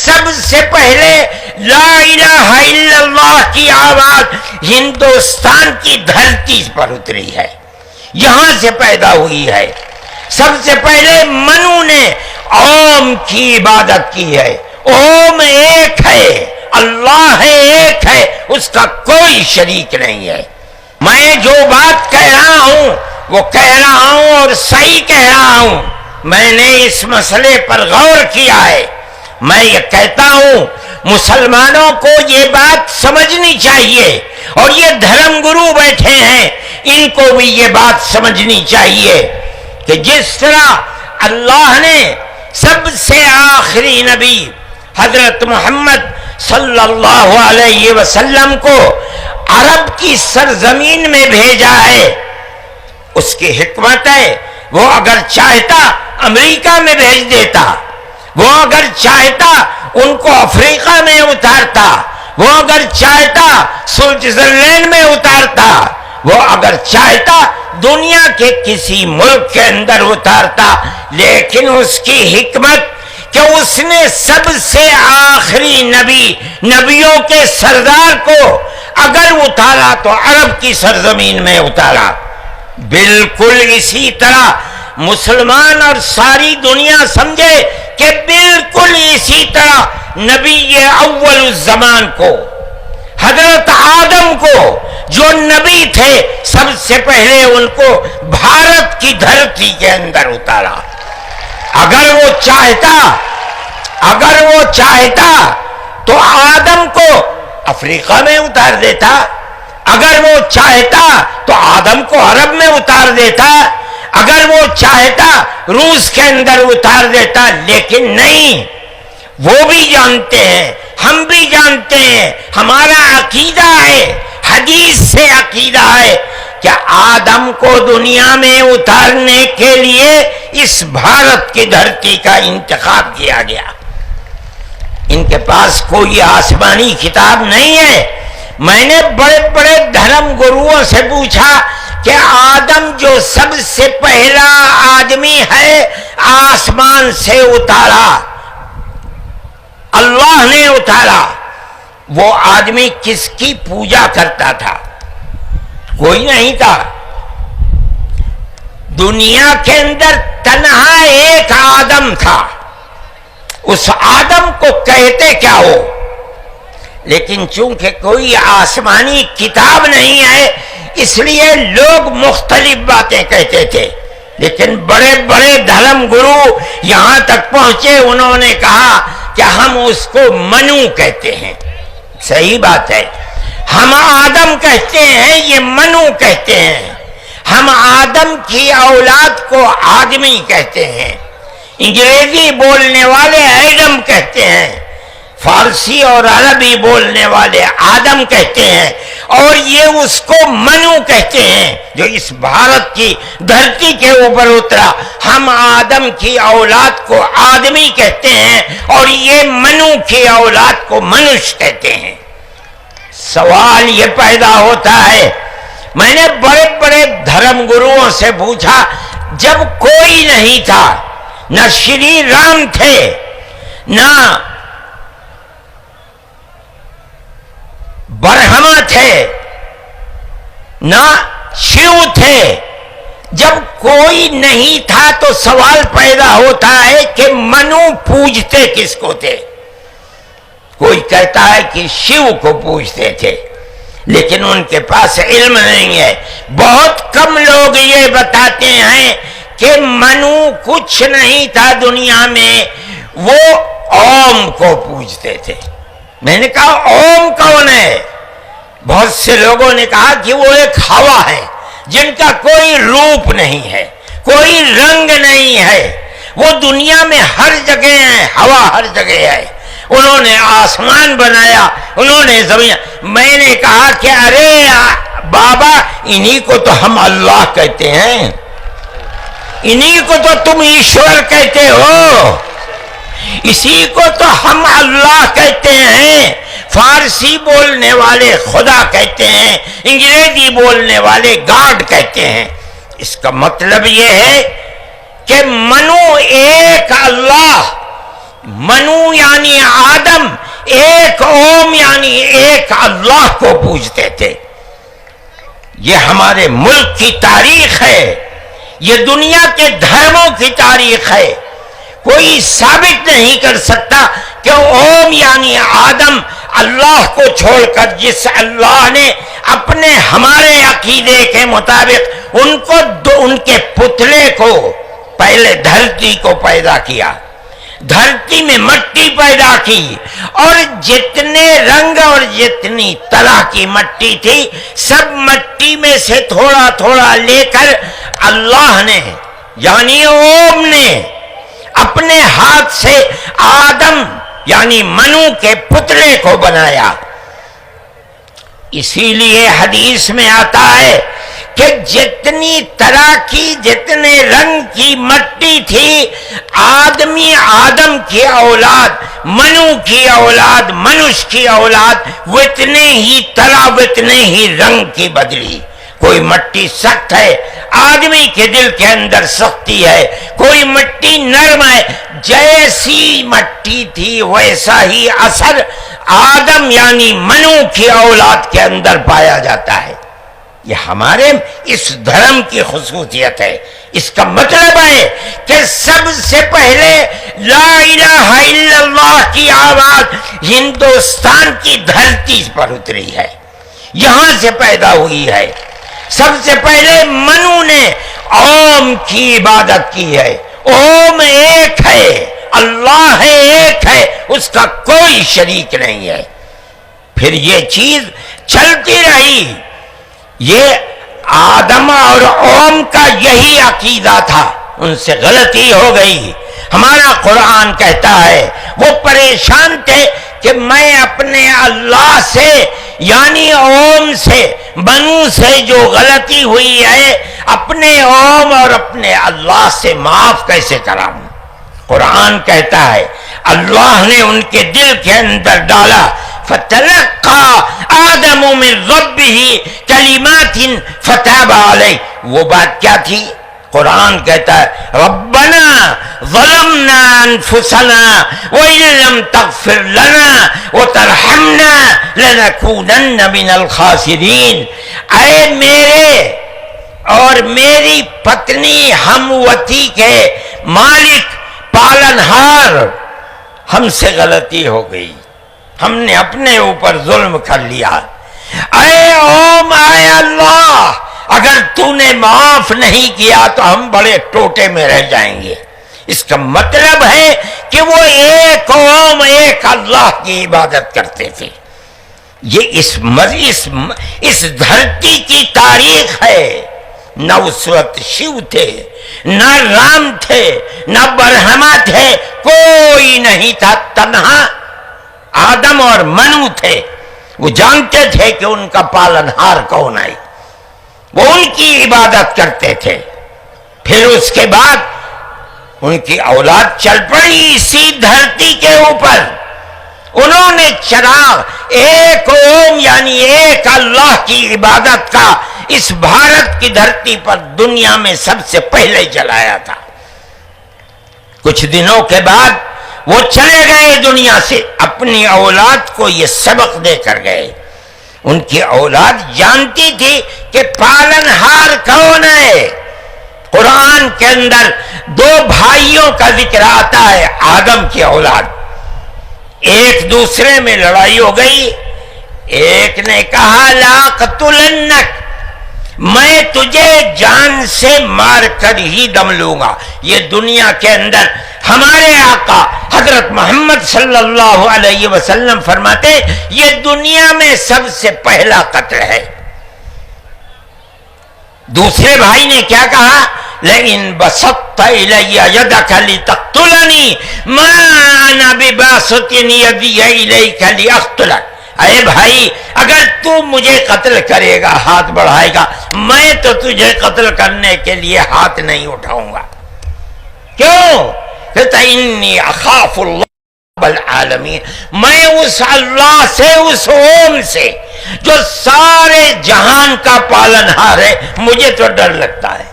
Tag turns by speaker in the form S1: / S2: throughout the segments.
S1: سب سے پہلے لا الہ الا اللہ کی آواز ہندوستان کی دھرتی پر اتری ہے، یہاں سے پیدا ہوئی ہے۔ سب سے پہلے منو نے اوم کی عبادت کی ہے۔ اوم ایک ہے، اللہ ہے، ایک ہے، اس کا کوئی شریک نہیں ہے۔ میں جو بات کہہ رہا ہوں وہ کہہ رہا ہوں اور صحیح کہہ رہا ہوں، میں نے اس مسئلے پر غور کیا ہے۔ میں یہ کہتا ہوں مسلمانوں کو یہ بات سمجھنی چاہیے، اور یہ دھرم گرو بیٹھے ہیں ان کو بھی یہ بات سمجھنی چاہیے کہ جس طرح اللہ نے سب سے آخری نبی حضرت محمد صلی اللہ علیہ وسلم کو عرب کی سرزمین میں بھیجا ہے، اس کی حکمت ہے، وہ اگر چاہتا امریکہ میں بھیج دیتا، وہ اگر چاہتا ان کو افریقہ میں اتارتا، وہ اگر چاہتا سوئٹزرلینڈ میں اتارتا، وہ اگر چاہتا دنیا کے کسی ملک کے اندر اتارتا، لیکن اس کی حکمت کہ اس نے سب سے آخری نبی، نبیوں کے سردار کو اگر اتارا تو عرب کی سرزمین میں اتارا۔ بالکل اسی طرح مسلمان اور ساری دنیا سمجھے کہ بالکل اسی طرح نبی اول الزمان کو، حضرت آدم کو جو نبی تھے، سب سے پہلے ان کو بھارت کی دھرتی کے اندر اتارا۔ اگر وہ چاہتا تو آدم کو افریقہ میں اتار دیتا، اگر وہ چاہتا تو آدم کو عرب میں اتار دیتا، اگر وہ چاہتا روس کے اندر اتار دیتا، لیکن نہیں۔ وہ بھی جانتے ہیں، ہم بھی جانتے ہیں، ہمارا عقیدہ ہے، حدیث سے عقیدہ ہے کہ آدم کو دنیا میں اتارنے کے لیے اس بھارت کی دھرتی کا انتخاب کیا گیا۔ ان کے پاس کوئی آسمانی کتاب نہیں ہے۔ میں نے بڑے بڑے دھرم گروؤں سے پوچھا کہ آدم جو سب سے پہلا آدمی ہے آسمان سے اتارا، اللہ نے اتارا، وہ آدمی کس کی پوجا کرتا تھا؟ کوئی نہیں تھا۔ دنیا کے اندر تنہا ایک آدم تھا، اس آدم کو کہتے کیا ہو؟ لیکن چونکہ کوئی آسمانی کتاب نہیں ہے اس لیے لوگ مختلف باتیں کہتے تھے، لیکن بڑے بڑے دھرم گرو یہاں تک پہنچے، انہوں نے کہا کہ ہم اس کو منو کہتے ہیں۔ صحیح بات ہے، ہم آدم کہتے ہیں، یہ منو کہتے ہیں۔ ہم آدم کی اولاد کو آدمی کہتے ہیں، انگریزی بولنے والے ایڈم کہتے ہیں، فارسی اور عربی بولنے والے آدم کہتے ہیں، اور یہ اس کو منو کہتے ہیں جو اس بھارت کی دھرتی کے اوپر اترا۔ ہم آدم کی اولاد کو آدمی کہتے ہیں اور یہ منو کی اولاد کو منش کہتے ہیں۔ سوال یہ پیدا ہوتا ہے، میں نے بڑے بڑے دھرم گروؤں سے پوچھا، جب کوئی نہیں تھا، نہ شری رام تھے، نہ برہما تھے، نہ شیو تھے، جب کوئی نہیں تھا تو سوال پیدا ہوتا ہے کہ منو پوجتے کس کو تھے؟ کوئی کہتا ہے کہ شیو کو پوجتے تھے، لیکن ان کے پاس علم نہیں ہے۔ بہت کم لوگ یہ بتاتے ہیں کہ منو کچھ نہیں تھا دنیا میں، وہ اوم کو پوجتے تھے۔ میں نے کہا اوم کون ہے؟ بہت سے لوگوں نے کہا کہ وہ ایک ہوا ہے جن کا کوئی روپ نہیں ہے، کوئی رنگ نہیں ہے، وہ دنیا میں ہر جگہ ہے، ہوا ہر جگہ ہے۔ انہوں نے آسمان بنایا، انہوں نے زمین۔ میں نے کہا کہ ارے بابا، انہی کو تو ہم اللہ کہتے ہیں، انہی کو تو تم ایشور کہتے ہو، اسی کو تو ہم اللہ کہتے ہیں۔ فارسی بولنے والے خدا کہتے ہیں، انگریزی بولنے والے گاڈ کہتے ہیں۔ اس کا مطلب یہ ہے کہ منو ایک اللہ، منو یعنی آدم، ایک اوم یعنی ایک اللہ کو پوجتے تھے۔ یہ ہمارے ملک کی تاریخ ہے، یہ دنیا کے دھرموں کی تاریخ ہے۔ کوئی ثابت نہیں کر سکتا کہ اوم یعنی آدم اللہ کو چھوڑ کر جس اللہ نے اپنے ہمارے عقیدے کے مطابق ان کے پتلے کو پہلے دھرتی کو پیدا کیا، دھرتی میں مٹی پیدا کی، اور جتنے رنگ اور جتنی طرح کی مٹی تھی سب مٹی میں سے تھوڑا تھوڑا لے کر اللہ نے یعنی اوم نے اپنے ہاتھ سے آدم یعنی منو کے پتلے کو بنایا۔ اسی لیے حدیث میں آتا ہے کہ جتنی طرح کی جتنے رنگ کی مٹی تھی آدم کی اولاد، منو کی اولاد، منش کی اولاد اتنے ہی طرح اتنے ہی رنگ کی بدلی۔ کوئی مٹی سخت ہے، آدمی کے دل کے اندر سختی ہے، کوئی مٹی نرم ہے، جیسی مٹی تھی ویسا ہی اثر آدم یعنی منو کی اولاد کے اندر پایا جاتا ہے۔ یہ ہمارے اس دھرم کی خصوصیت ہے۔ اس کا مطلب ہے کہ سب سے پہلے لا الہ الا اللہ کی آواز ہندوستان کی دھرتی پر اتری ہے، یہاں سے پیدا ہوئی ہے۔ سب سے پہلے منو نے اوم کی عبادت کی ہے۔ اوم ایک ہے، اللہ ہے، ایک ہے، اس کا کوئی شریک نہیں ہے۔ پھر یہ چیز چلتی رہی۔ یہ آدم اور اوم کا یہی عقیدہ تھا، ان سے غلطی ہو گئی۔ ہمارا قرآن کہتا ہے وہ پریشان تھے کہ میں اپنے اللہ سے یعنی اوم سے منو سے جو غلطی ہوئی ہے اپنے اوم اور اپنے اللہ سے معاف کیسے کراؤں۔ قرآن کہتا ہے اللہ نے ان کے دل کے اندر ڈالا، فَتَلَقَّى آدَمُ مِن رَبِّهِ كَلِمَاتٍ فَتَابَ عَلَيْهِ۔ وہ بات کیا تھی؟ قرآن کہتا ہے ربنا ظلمنا انفسنا وَإِن لَّمْ تَغْفِرْ لَنَا وَتَرْحَمْنَا لَنَكُونَنَّ مِنَ الْخَاسِرِينَ۔ اے میرے اور میری پتنی ہم وتی کے مالک پالنہار، ہم سے غلطی ہو گئی، ہم نے اپنے اوپر ظلم کر لیا۔ اے اوم، اے اللہ، اگر تو نے معاف نہیں کیا تو ہم بڑے ٹوٹے میں رہ جائیں گے۔ اس کا مطلب ہے کہ وہ ایک اوم ایک اللہ کی عبادت کرتے تھے۔ یہ اس دھرتی کی تاریخ ہے۔ نہ اس وقت شیو تھے، نہ رام تھے، نہ برہما تھے، کوئی نہیں تھا، تنہا آدم اور منو تھے۔ وہ جانتے تھے کہ ان کا پالنہار کون ہے، وہ ان کی عبادت کرتے تھے۔ پھر اس کے بعد ان کی اولاد چل پڑی اسی دھرتی کے اوپر، انہوں نے چراغ ایک اوم یعنی ایک اللہ کی عبادت کا اس بھارت کی دھرتی پر دنیا میں سب سے پہلے جلایا تھا۔ کچھ دنوں کے بعد وہ چلے گئے دنیا سے، اپنی اولاد کو یہ سبق دے کر گئے۔ ان کی اولاد جانتی تھی کہ پالنہار کون ہے۔ قرآن کے اندر دو بھائیوں کا ذکر آتا ہے، آدم کی اولاد، ایک دوسرے میں لڑائی ہو گئی۔ ایک نے کہا لاقتلنک، میں تجھے جان سے مار کر ہی دم لوں گا۔ یہ دنیا کے اندر ہمارے آقا حضرت محمد صلی اللہ علیہ وسلم فرماتے یہ دنیا میں سب سے پہلا قتل ہے۔ دوسرے بھائی نے کیا کہا؟ لئن بسطت الی یدک لتقتلنی ما انا بباسط یدی الیک لاقتلک۔ اے بھائی، اگر تو مجھے قتل کرے گا، ہاتھ بڑھائے گا، میں تو تجھے قتل کرنے کے لیے ہاتھ نہیں اٹھاؤں گا۔ کیوں؟ کہتا انی اخاف اللہ رب العالمین، میں اس اللہ سے، اس اوم سے جو سارے جہان کا پالنہار ہے، مجھے تو ڈر لگتا ہے۔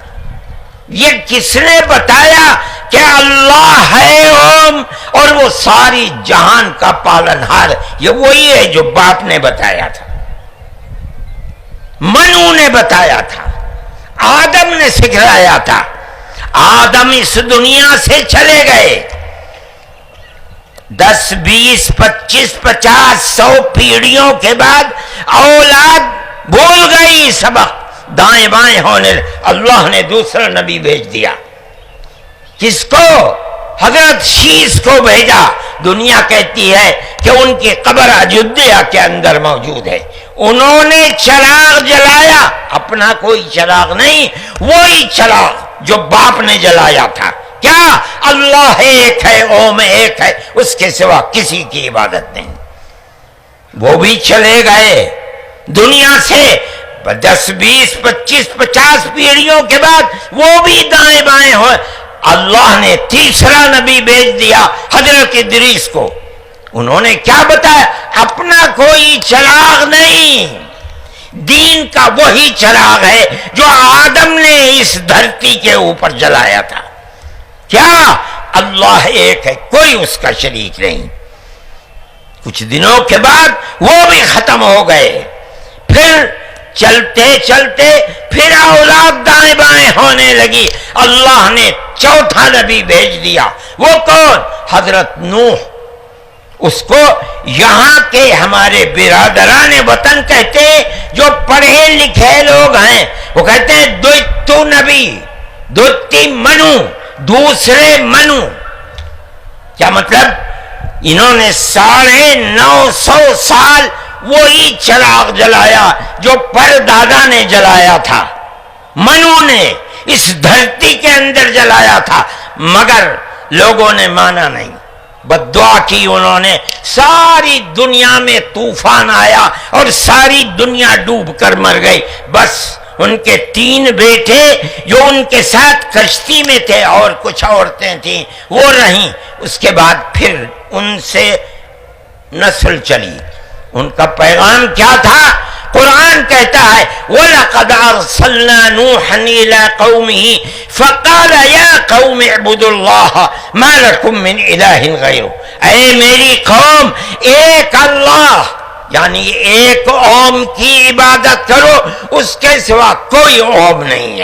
S1: یہ کس نے بتایا کہ اللہ ہے اوم اور وہ ساری جہان کا پالنہار. یہ وہی ہے جو باپ نے بتایا تھا، منو نے بتایا تھا، آدم نے سکھلایا تھا. آدم اس دنیا سے چلے گئے، 10 20 25 50 100 پیڑھیوں کے بعد اولاد بھول گئی سبق، دائیں بائیں ہونے. اللہ نے دوسرا نبی بھیج دیا. کس کو؟ حضرت شیس کو بھیجا. دنیا کہتی ہے کہ ان کی قبر اجودھیا کے اندر موجود ہے. انہوں نے چراغ جلایا، اپنا کوئی چراغ نہیں، وہی چراغ جو باپ نے جلایا تھا. کیا؟ اللہ ایک ہے، اوم ایک ہے، اس کے سوا کسی کی عبادت نہیں. وہ بھی چلے گئے دنیا سے 10 20 25 50 پیڑھیوں کے بعد، وہ بھی دائیں بائیں ہوئے. اللہ نے تیسرا نبی بھیج دیا حضرت ادریس کو. انہوں نے کیا بتایا؟ اپنا کوئی چراغ نہیں، دین کا وہی چراغ ہے جو آدم نے اس دھرتی کے اوپر جلایا تھا. کیا؟ اللہ ایک ہے، کوئی اس کا شریک نہیں. کچھ دنوں کے بعد وہ بھی ختم ہو گئے. پھر چلتے چلتے پھر اولاد دائیں بائیں ہونے لگی. اللہ نے چوتھا نبی بھیج دیا. وہ کون؟ حضرت نوح. اس کو یہاں کے ہمارے برادران وطن کہتے ہیں، جو پڑھے لکھے لوگ ہیں وہ کہتے ہیں دوتو نبی، دوتی منو، دوسرے منو. کیا مطلب؟ انہوں نے 950 سال وہی چراغ جلایا جو پردادا نے جلایا تھا، منو نے اس دھرتی کے اندر جلایا تھا. مگر لوگوں نے مانا نہیں، بددعا کی انہوں نے. ساری دنیا میں طوفان آیا اور ساری دنیا ڈوب کر مر گئی. بس ان کے 3 بیٹے جو ان کے ساتھ کشتی میں تھے اور کچھ عورتیں تھیں وہ رہیں. اس کے بعد پھر ان سے نسل چلی. ان کا پیغام کیا تھا؟ قرآن کہتا ہے وَلَقَدْ أَرْسَلْنَا نُوحًا إِلَىٰ قَوْمِهِ فَقَالَ يَا قَوْمِ اعْبُدُوا اللَّهَ مَا لَكُم مِّنْ إِلَٰهٍ غَيْرُهُ. اے میری قوم، ایک اللہ یعنی ایک اوم کی عبادت کرو، اس کے سوا کوئی اوم نہیں ہے.